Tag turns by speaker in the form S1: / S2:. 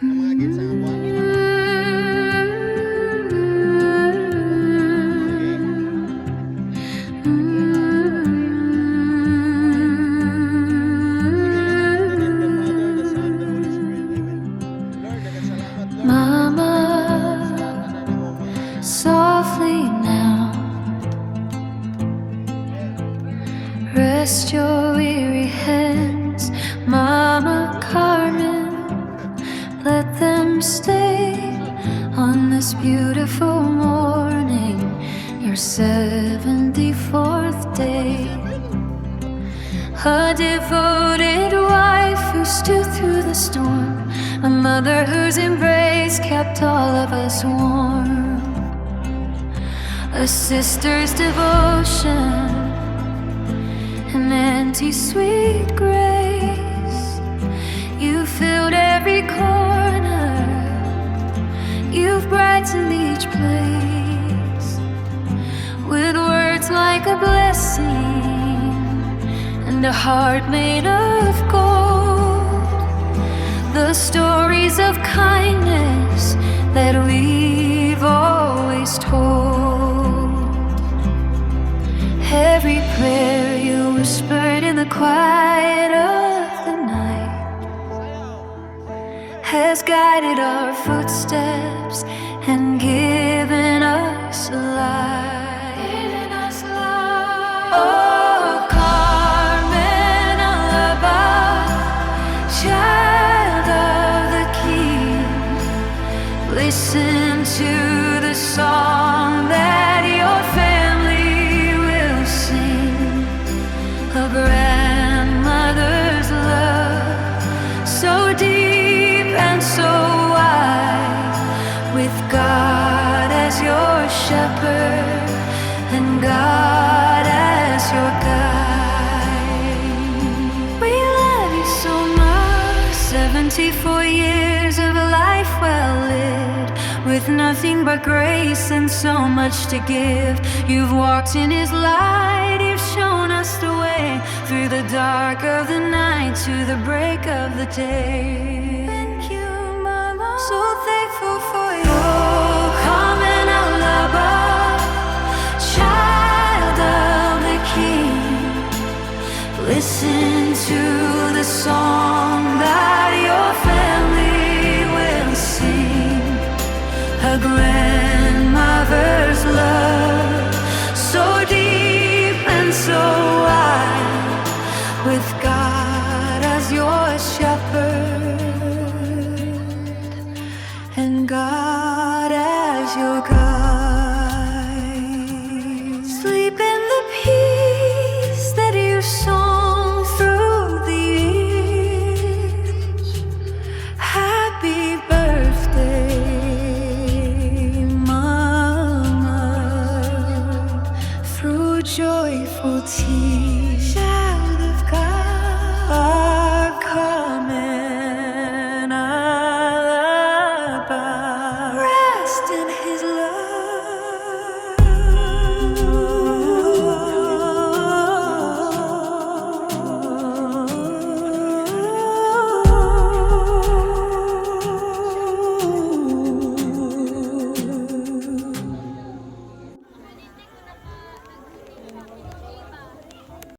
S1: Mama, softly now, rest your weary hands. Mama Carmen, let them stay on this beautiful morning, your 74th day. A devoted wife who stood through the storm, a mother whose embrace kept all of us warm, a sister's devotion, an auntie's sweet grace. You filled every corner, you've brightened each place with words like a blessing and a heart made of gold. The stories of kindness that we've always told. Every prayer you whispered in the quiet of the night has guided our footsteps and given us life. Oh, Carmen, child of the King, listen to the song that your family will sing. A grandmother's love, so deep and so wide, with God as your shepherd and God as your guide. We love you so much. 74 years of life well lived, with nothing but grace and so much to give. You've walked in His light, you've shown us the way, through the dark of the night to the break of the day. Thank you, Mama, so thankful for you. Oh, Carmen, child of the King, listen to the song that your family will sing. A